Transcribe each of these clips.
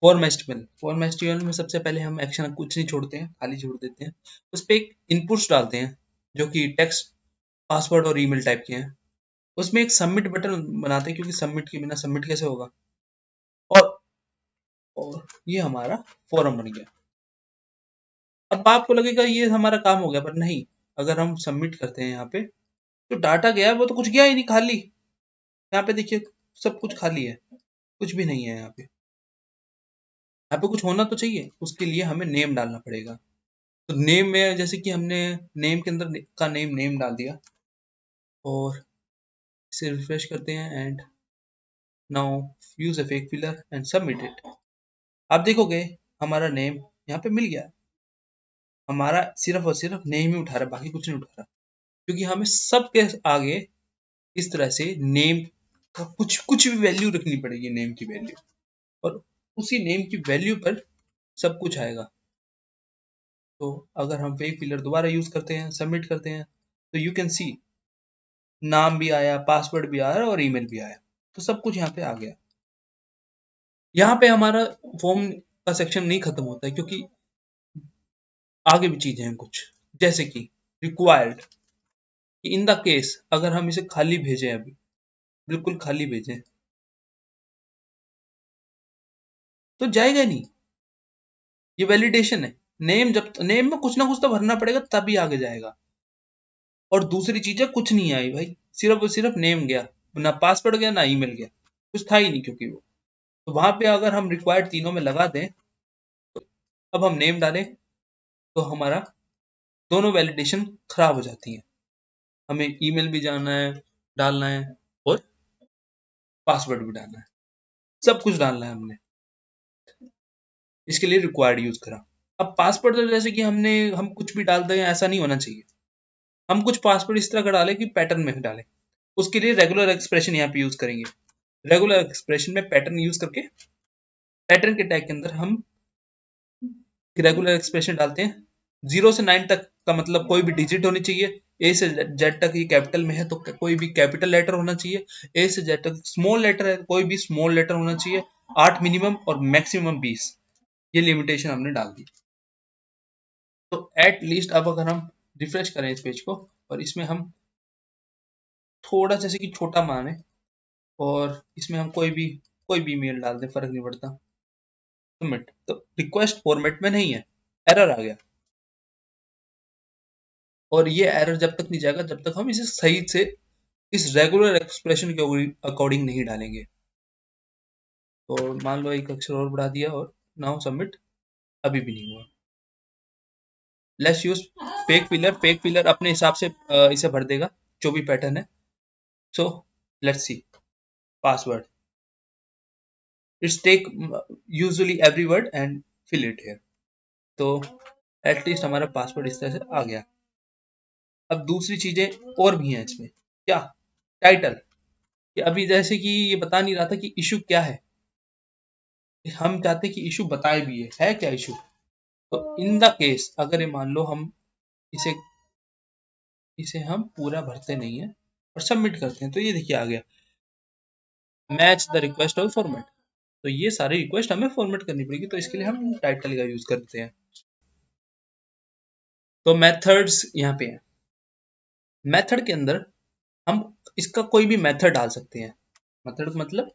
Form HTML में सबसे पहले हम एक्शन कुछ नहीं छोड़ते हैं, खाली छोड़ देते हैं। उस पर एक इनपुट्स डालते हैं जो कि टेक्स्ट, पासवर्ड और ईमेल टाइप के हैं। उसमें एक सबमिट बटन बनाते हैं, क्योंकि सबमिट के बिना सबमिट कैसे होगा। और और ये हमारा फॉर्म बन गया। अब आपको लगेगा ये हमारा काम हो गया, पर नहीं। अगर हम सबमिट करते हैं यहाँ पे, तो डाटा गया वो तो कुछ गया ही नहीं, खाली। यहाँ पे देखिए सब कुछ खाली है, कुछ भी नहीं है यहाँ पे। यहाँ पे कुछ होना तो चाहिए, उसके लिए हमें नेम डालना पड़ेगा। तो नेम में जैसे कि हमने नेम के अंदर का नेम डाल दिया और इसे रिफ्रेश करते हैं and now use a fake filler and submit it. आप देखोगे हमारा नेम यहाँ पे मिल गया। हमारा सिर्फ और सिर्फ नेम ही उठा रहा है, बाकी कुछ नहीं उठा रहा, क्योंकि हमें सबके आगे इस तरह से नेम का कुछ कुछ भी वैल्यू रखनी पड़ेगी, नेम की वैल्यू, और उसी नेम की वैल्यू पर सब कुछ आएगा। तो अगर हम फेक फिलर दोबारा यूज करते हैं, सबमिट करते हैं, तो यू कैन सी नाम भी आया, पासवर्ड भी आया और ईमेल भी आया। तो सब कुछ यहाँ पे आ गया। यहाँ पे हमारा फॉर्म का सेक्शन नहीं खत्म होता है, क्योंकि आगे भी चीजें हैं कुछ, जैसे कि रिक्वायर्ड, इन द केस अगर हम इसे खाली भेजें, अभी बिल्कुल खाली भेजें, तो जाएगा नहीं। ये वैलिडेशन है। नेम में कुछ ना कुछ तो भरना पड़ेगा, तभी आगे जाएगा। और दूसरी चीजें कुछ नहीं आई भाई, सिर्फ और सिर्फ नेम गया, ना पासवर्ड गया ना ईमेल गया, कुछ था ही नहीं, क्योंकि वो तो वहां पे अगर हम रिक्वायर्ड तीनों में लगा दें, अब हम नेम डालें, तो हमारा दोनों वैलिडेशन खराब हो जाती है। हमें ईमेल भी डालना है और पासवर्ड भी डालना है, सब कुछ डालना है हमने। इसके लिए रिक्वायर्ड यूज करा। अब पासवर्ड तो जैसे कि हम कुछ भी डाल दें, ऐसा नहीं होना चाहिए। हम कुछ पासवर्ड इस तरह का डालें कि पैटर्न में डालें। उसके लिए रेगुलर एक्सप्रेशन यहाँ पे यूज करेंगे। रेगुलर एक्सप्रेशन में पैटर्न यूज करके, पैटर्न के टैग के अंदर हम रेगुलर एक्सप्रेशन डालते हैं। 0 से 9 तक का मतलब कोई भी डिजिट होनी चाहिए। ए से जेड तक ये कैपिटल में है तो कोई भी कैपिटल लेटर होना चाहिए। ए से जेड तक स्मॉल लेटर है, कोई भी स्मॉल लेटर होना चाहिए। 8 मिनिमम और मैक्सिमम 20, ये लिमिटेशन हमने डाल दी। तो एट लीस्ट अब अगर हम रिफ्रेश करें इस पेज को, और इसमें हम थोड़ा जैसे कि छोटा माने, और इसमें हम कोई भी मेल डाल दें, फर्क नहीं पड़ता। सबमिट, तो रिक्वेस्ट फॉर्मेट में नहीं है, एरर आ गया। और ये एरर जब तक नहीं जाएगा जब तक हम इसे सही से इस रेगुलर एक्सप्रेशन के अकॉर्डिंग नहीं डालेंगे। तो मान लो एक अक्षर और बढ़ा दिया और नाउ सबमिट, अभी भी नहीं हुआ। लेट्स यूज फेक फिलर अपने हिसाब से इसे भर देगा, जो भी पैटर्न है। So let's see password, it's take usually every word and fill it here. तो एटलीस्ट हमारा पासवर्ड इस तरह से आ गया। अब दूसरी चीजें और भी हैं इसमें। क्या? टाइटल, कि अभी जैसे कि ये बता नहीं रहा था कि इशू क्या है, हम चाहते कि इशू बताए भी है क्या इशू। तो इन द केस अगर ये मान लो हम इसे इसे हम पूरा भरते नहीं है और सबमिट करते हैं, तो ये देखिए आ गया मैच द रिक्वेस्ट और फॉर्मेट। तो ये सारी रिक्वेस्ट हमें फॉर्मेट करनी पड़ेगी, तो इसके लिए हम टाइटल का यूज करते हैं। तो मेथड्स यहाँ पे है। मेथड के अंदर हम इसका कोई भी मेथड डाल सकते हैं। मेथड मतलब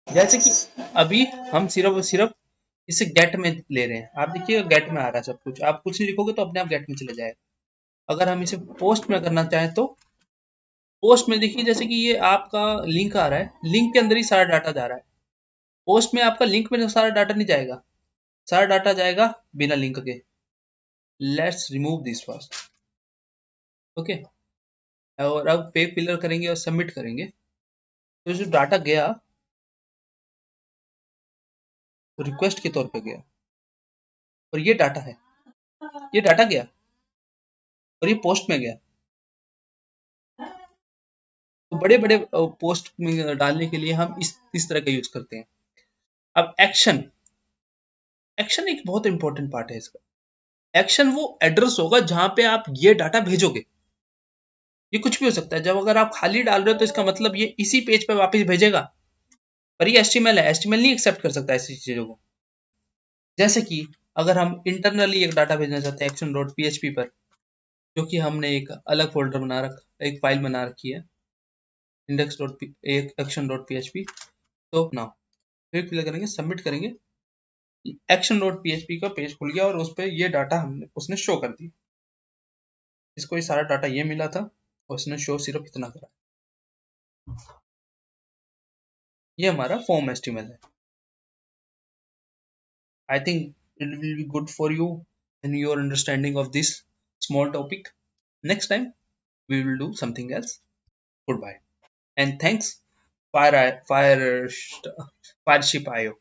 जैसे कि अभी हम सिर्फ और सिर्फ इसे गेट में ले रहे हैं। आप देखिए गेट में आ रहा है सब कुछ, आप कुछ नहीं लिखोगे तो अपने आप गेट में चले जाएगा। अगर हम इसे पोस्ट में करना चाहें, तो पोस्ट में देखिए जैसे कि ये आपका लिंक आ रहा है, लिंक के अंदर ही सारा डाटा जा रहा है। पोस्ट में आपका लिंक में तो सारा डाटा नहीं जाएगा, सारा डाटा जाएगा बिना लिंक के। Let's remove this first. Okay, और अब पेज फिलर करेंगे और सबमिट करेंगे, तो जो डाटा गया रिक्वेस्ट के तौर पे गया, और ये डाटा है, ये डाटा गया और ये पोस्ट में गया। तो बड़े बड़े पोस्ट में डालने के लिए हम इस तरह का यूज करते हैं। अब एक्शन, एक्शन एक बहुत इंपॉर्टेंट पार्ट है इसका। एक्शन वो एड्रेस होगा जहां पे आप ये डाटा भेजोगे। ये कुछ भी हो सकता है। जब अगर आप खाली डाल रहे हो तो इसका मतलब ये इसी पेज पे वापस भेजेगा, पर ये एचटीएमएल है, एचटीएमएल नहीं एक्सेप्ट कर सकता ऐसी चीजों को। जैसे कि अगर हम इंटरनली एक डाटा भेजना चाहते हैं एक्शन डॉट पीएचपी पर, जो कि हमने एक अलग फोल्डर बना रखा, एक फाइल बना रखी है इंडेक्स डॉट एक एक्शन डॉट पीएचपी। तो ना फिर क्लिक करेंगे, सबमिट करेंगे, एक्शन डॉट पीएचपी का पेज खुल गया और उस पर ये डाटा हमने उसने शो कर दिया। इसको ये सारा डाटा ये मिला था और उसने शो सिर्फ इतना करा। ये हमारा फॉर्म एचटीएमएल है। I think it will be good for you and your understanding of this small topic. Next time we will do something else. Goodbye and thanks Fire Fireship IO.